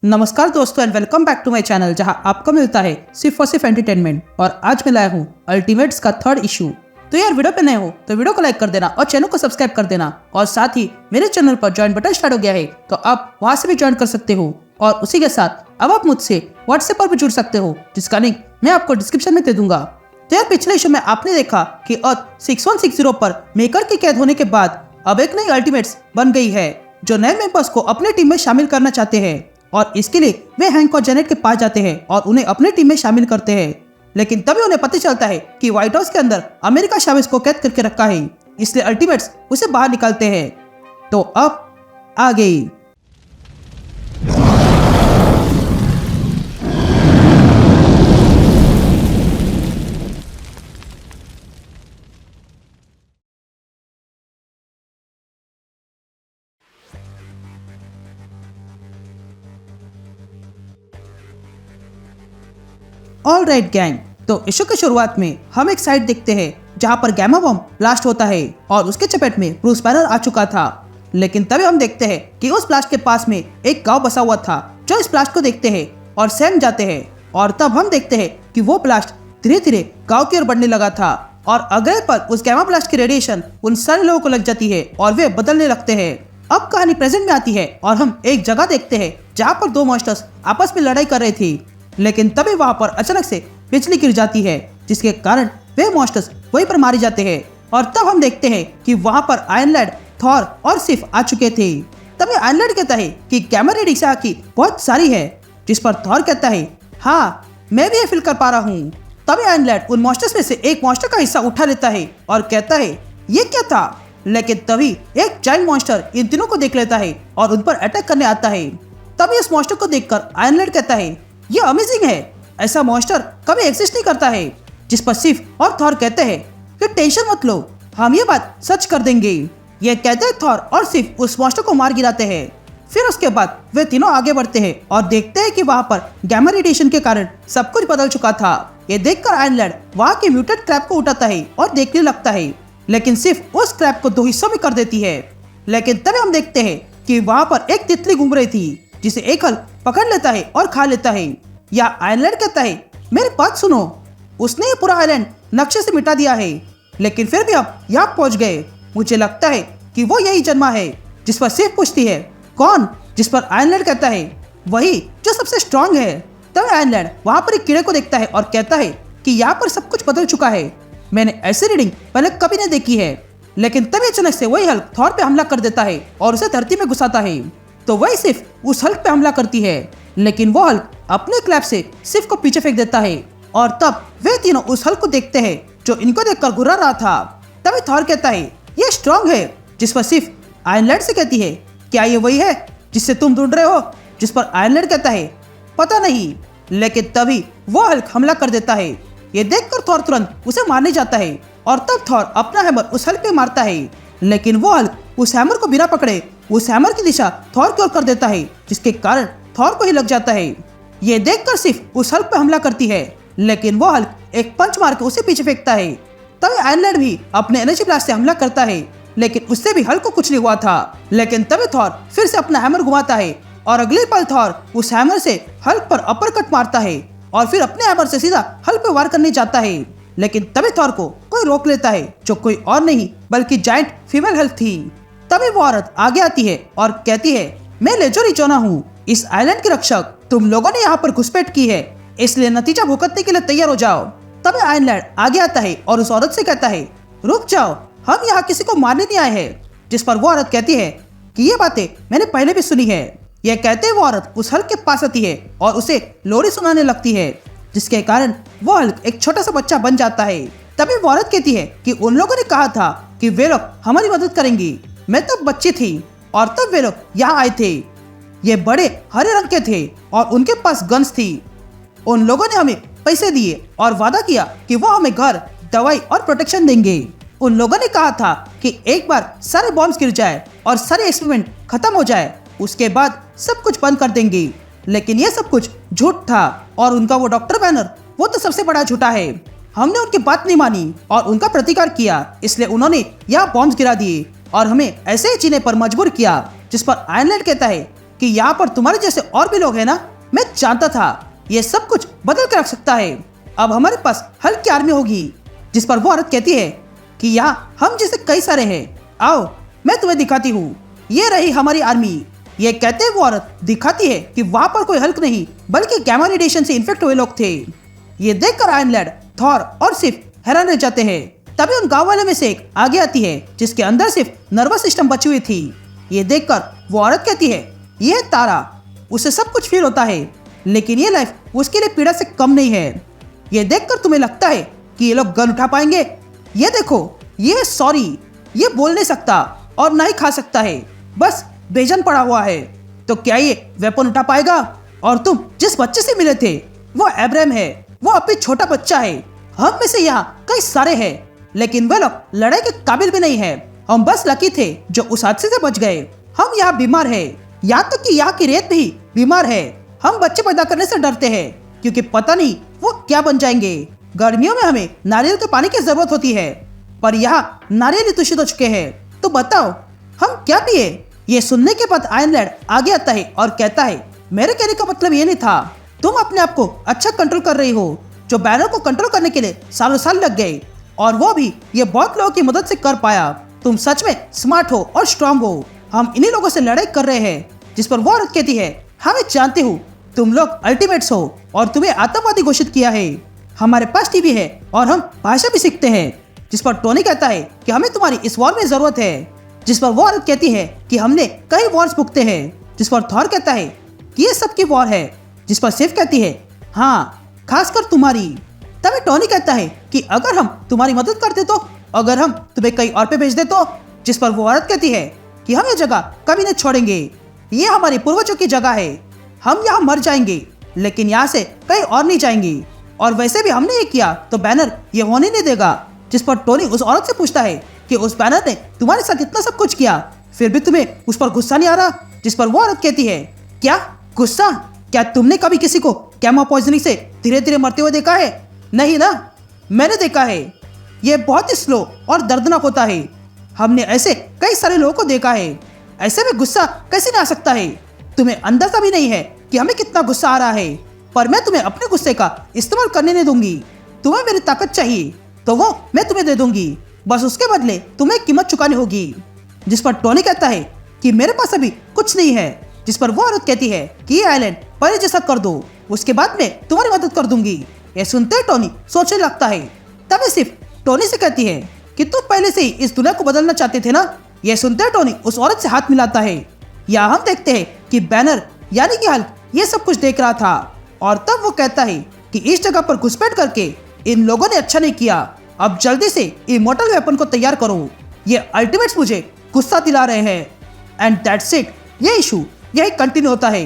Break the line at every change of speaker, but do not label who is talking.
नमस्कार दोस्तों and welcome back to my channel जहां आपको मिलता है सिर्फ और सिर्फ एंटरटेनमेंट। और आज मैं लाया हूं अल्टीमेट्स का थर्ड इशू। तो यार वीडियो पे नए हो तो वीडियो को लाइक कर देना और चैनल को सब्सक्राइब कर देना। और साथ ही मेरे चैनल पर ज्वाइन बटन स्टार्ट हो गया है तो आप वहां से भी ज्वाइन कर सकते हो। और उसी के साथ अब आप मुझसे व्हाट्सएप पर भी जुड़ सकते हो जिसका लिंक मैं आपको डिस्क्रिप्शन में दे दूंगा। तो यार पिछले इशू में आपने देखा कि अर्थ 6160 पर मेकर की कैद होने के बाद अब एक नई अल्टीमेट्स बन गई है जो नए मेंबर्स को अपने टीम में शामिल करना चाहते हैं। और इसके लिए वे हैंक और जेनेट के पास जाते हैं और उन्हें अपने टीम में शामिल करते हैं। लेकिन तभी उन्हें पता चलता है कि व्हाइट हाउस के अंदर अमेरिका चावेज़ को कैद करके रखा है, इसलिए अल्टीमेट्स उसे बाहर निकालते हैं। तो अब आ गई ऑल राइट गैंग। तो इशू की शुरुआत में हम एक साइट देखते हैं जहां पर गैमा बम ब्लास्ट होता है और उसके चपेट में ब्रूस बैनर आ चुका था। लेकिन तभी हम देखते हैं कि उस ब्लास्ट के पास में एक गांव बसा हुआ था जो इस ब्लास्ट को देखते हैं और सहम जाते हैं। और तब हम देखते हैं कि वो ब्लास्ट धीरे धीरे गाँव की ओर बढ़ने लगा था और अगले पल उस गैमा ब्लास्ट की रेडिएशन उन सारे लोगों को लग जाती है और वे बदलने लगते हैं। अब कहानी प्रेजेंट में आती है और हम एक जगह देखते हैं जहाँ पर दो मॉन्स्टर्स आपस में लड़ाई कर रहे थे। लेकिन तभी वहां पर अचानक से बिजली गिर जाती है जिसके कारण वे मॉन्स्टर्स वहीं पर मारे जाते हैं। और तब हम देखते हैं कि वहां पर आयरन लैड, थॉर और सिफ आ चुके थे। तभी आयरन लैड कहता है कि गैमा रे रिक्शा की बहुत सारी है, जिस पर थॉर कहता है हाँ मैं भी ये फील कर पा रहा हूँ। तभी आयरन लैड उन मॉन्स्टर्स में से एक मॉन्स्टर का हिस्सा उठा लेता है और कहता है ये क्या था। लेकिन तभी एक जायंट मॉन्स्टर इन तीनों को देख लेता है और उन पर अटैक करने आता है। तभी इस मॉन्स्टर को देखकर आयरन लैड कहता है ये अमेजिंग है, ऐसा मॉन्स्टर कभी एग्जिस्ट नहीं करता है। जिस पर सिफ और थॉर कहते हैं कि टेंशन मत लो, हम ये बात सच कर देंगे। ये कहते हैं थॉर और सिफ उस मॉन्स्टर को मार गिराते हैं। फिर उसके बाद वे तीनों आगे बढ़ते हैं और देखते हैं कि वहां पर गैमा रेडिएशन के कारण सब कुछ बदल चुका था। ये देखकर आयरन लैड वहां के म्यूटेड क्रैब को उठाता है और देखने लगता है। लेकिन सिर्फ उस क्रैब को दो हिस्सों में कर देती है। लेकिन तभी हम देखते हैं कि वहां पर एक तितली घूम रही थी जिसे एक हल पकड़ लेता है और खा लेता है। या आयरन लैड कहता है मेरी बात सुनो, उसने ये पूरा आइलैंड नक्शे से मिटा दिया है लेकिन फिर भी अब यहाँ पहुंच गए। मुझे लगता है कि वो यही जन्मा है। जिस पर सिर्फ पूछती है कौन, जिस पर आयरन लैड कहता है वही जो सबसे स्ट्रांग है। तब आयरन लैड वहां पर एक कीड़े को देखता है और कहता है कि यहाँ पर सब कुछ बदल चुका है, मैंने ऐसी रीडिंग पहले कभी नहीं देखी है। लेकिन तभी अचानक से वही हल्क थॉर पे हमला कर देता है और उसे धरती में घुसाता है। तो वही सिर्फ उस हल्क पे हमला करती है लेकिन वो हल्क अपने क्लैप से सिर्फ को पीछे फेंक देता है। और तब वे तीनों उस हल्क को देखते हैं जो इनको देखकर घुरा रहा था। तभी थॉर कहता है ये स्ट्रांग है, जिस पर सिर्फ आयरन लैड से कहती है क्या ये वही है जिससे तुम ढूंढ रहे हो। जिस पर आयरन लैड कहता है पता नहीं। लेकिन तभी वो हल्क हमला कर देता है। ये देखकर थॉर तुरंत उसे मारने जाता है और तब थॉर अपना हैमर उस हल्क पे मारता है। लेकिन वो हल्क उस हैमर को बिना पकड़े उस हैमर की दिशा थॉर की ओर कर देता है जिसके कारण थॉर को ही लग जाता है। ये देखकर सिर्फ उस हल्क पे हमला करती है लेकिन वो हल्क एक पंच मार के उसे पीछे फेंकता है। तभी आयरन लैड भी अपने एनर्जी ब्लास्ट से हमला करता है लेकिन उससे भी हल्क को कुछ नहीं हुआ था। लेकिन तभी थॉर फिर से अपना हैमर घुमाता है और अगले पल थॉर उस हैमर से हल्क पर अपर कट मारता है और फिर अपने हैमर से सीधा हल्क पे वार करने जाता है। लेकिन तभी थॉर को कोई रोक लेता है जो कोई और नहीं बल्कि जायंट फीमेल हल्क थी। तभी वो औरत आगे आती है और कहती है मैं लेजोरी चोना हूँ, इस आइलैंड के रक्षक। तुम लोगों ने यहाँ पर घुसपैठ की है इसलिए नतीजा भुगतने के लिए तैयार हो जाओ। तभी आयरन लैड आगे आता है और उस औरत से कहता है रुक जाओ, हम यहाँ किसी को मारने नहीं आए हैं। जिस पर वो औरत कहती है कि ये बातें मैंने पहले भी सुनी है। यह कहते हुए वो औरत उस हल्क के पास आती है और उसे लोरी सुनाने लगती है जिसके कारण वो हल्क एक छोटा सा बच्चा बन जाता है। तभी वो औरत कहती है कि उन लोगों ने कहा था कि वे लोग हमारी मदद करेंगी, मैं तब बच्ची थी और तब वे लोग यहाँ आए थे। ये बड़े हरे रंग के थे और उनके पास गन्स थी। उन लोगों ने हमें पैसे दिए और वादा किया कि वो हमें घर, दवाई और प्रोटेक्शन देंगे। उन लोगों ने कहा था कि एक बार सारे बॉम्ब्स गिर जाए और सारे एक्सपेरिमेंट खत्म हो जाए उसके बाद सब कुछ बंद कर देंगे। लेकिन ये सब कुछ झूठ था और उनका वो डॉक्टर बैनर वो तो सबसे बड़ा झूठा है। हमने उनकी बात नहीं मानी और उनका प्रतिकार किया, इसलिए उन्होंने यहाँ बॉम्ब्स गिरा दिए और हमें ऐसे ही जीने पर मजबूर किया। जिस पर आयरन लैड कहता है कि यहाँ पर तुम्हारे जैसे और भी लोग हैं ना। मैं जानता था ये सब कुछ बदल कर रख सकता है। अब हमारे पास हल्की आर्मी होगी। जिस पर वो औरत कहती है कि यहाँ हम जैसे कई सारे हैं, आओ मैं तुम्हें दिखाती हूँ, ये रही हमारी आर्मी। ये कहते वो औरत दिखाती है कि वहाँ पर कोई हल्क नहीं बल्कि गैमा रेडिएशन से इन्फेक्ट हुए लोग थे। ये देखकर आयरन लैड, थॉर और सिर्फ हैरान रह जाते हैं। तभी उन गाँव वाले में से एक आगे आती है जिसके अंदर सिर्फ नर्वस सिस्टम बची हुई थी। ये देखकर वो औरत कहती है ये है तारा, उसे सब कुछ फील होता है लेकिन ये लाइफ उसके लिए पीड़ा से कम नहीं है। ये देखकर तुम्हें लगता है कि ये लोग गन उठा पाएंगे। ये देखो ये सॉरी, ये बोल नहीं सकता और ना ही खा सकता है, बस बेजान पड़ा हुआ है। तो क्या ये वेपन उठा पाएगा? और तुम जिस बच्चे से मिले थे वो एब्राहम है, वो अभी छोटा बच्चा है। हम में से यहाँ कई सारे हैं लेकिन वे लोग लड़ाई के काबिल भी नहीं है। हम बस लकी थे जो उस हादसे से बच गए। हम यहाँ बीमार है, यहाँ तक कि यहाँ की रेत भी बीमार है। हम बच्चे पैदा करने से डरते हैं क्योंकि पता नहीं वो क्या बन जाएंगे। गर्मियों में हमें नारियल के पानी की जरूरत होती है पर यहाँ नारियल ही दूषित हो चुके हैं। तो बताओ हम क्या पिए? ये सुनने के बाद आयरन लैड आगे आता है और कहता है मेरे कहने का मतलब ये नहीं था, तुम अपने आप को अच्छा कंट्रोल कर रही हो। जो बैनर को कंट्रोल करने के लिए सालों साल लग गए और वो भी ये बहुत लोगों की मदद से कर पाया। तुम सच में स्मार्ट हो और स्ट्रांग हो। हम इन्हीं लोगों से लड़ाई कर रहे हैं। जिस पर वो औरत कहती है हाँ मैं जानती हूँ तुम लोग अल्टीमेट्स हो और तुम्हें आतंकवादी घोषित किया है। हमारे पास टीवी है और हम भाषा भी सीखते हैं। जिस पर टोनी कहता है कि हमें तुम्हारी इस वॉर में जरूरत है। जिस पर वो औरत कहती है कि हमने कई वॉर्स भुगते हैं। जिस पर थॉर कहता है कि ये सबकी वॉर है। जिस पर सिफ कहती है हाँ खासकर तुम्हारी। तभी टोनी कहता है कि अगर हम तुम्हारी मदद करते तो, अगर हम तुम्हें कहीं और पे भेज दे तो। जिस पर वो औरत कहती है कि हम ये जगह कभी नहीं छोड़ेंगे, ये हमारे पूर्वजों की जगह है। हम यहाँ मर जाएंगे लेकिन यहाँ से कहीं और नहीं जाएंगे और वैसे भी हमने ये किया तो बैनर ये होने नहीं देगा। जिस पर टोनी उस औरत से पूछता है कि उस बैनर ने तुम्हारे साथ इतना सब कुछ किया फिर भी तुम्हें उस पर गुस्सा नहीं आ रहा। जिस पर वो औरत कहती है क्या गुस्सा? क्या तुमने कभी किसी को गैमा पॉइजनिंग से धीरे धीरे मरते हुए देखा है? नहीं ना, मैंने देखा है। ये बहुत ही स्लो और दर्दनाक होता है। हमने ऐसे कई सारे लोगों को देखा है। ऐसे में गुस्सा कैसे नहीं आ सकता है? तुम्हें अंदाजा भी नहीं है कि हमें कितना गुस्सा आ रहा है, पर मैं तुम्हें अपने गुस्से का इस्तेमाल करने नहीं दूंगी। तुम्हें मेरी ताकत चाहिए तो वो मैं तुम्हें दे दूंगी, बस उसके बदले तुम्हें कीमत चुकानी होगी। जिस पर टोनी कहता है कि मेरे पास अभी कुछ नहीं है। जिस पर वो औरत कहती है कि ये आइलैंड पहले जैसा कर दो, उसके बाद मैं तुम्हारी मदद कर दूंगी। ये सुनते ही टोनी सोचने लगता है। तभी सिर्फ टोनी से कहती है कि तुम पहले से ही इस दुनिया को बदलना चाहते थे ना। ये सुनते ही टोनी उस औरत से हाथ मिलाता है। या हम देखते हैं कि बैनर यानी कि हल्क ये सब कुछ देख रहा था और तब वो कहता है कि इस जगह पर घुसपैठ करके इन लोगों ने अच्छा नहीं किया। अब जल्दी से इमोर्टल वेपन को तैयार करो। ये अल्टीमेट्स मुझे गुस्सा दिला रहे हैं। And that's it. ये इशू यही कंटिन्यू होता है।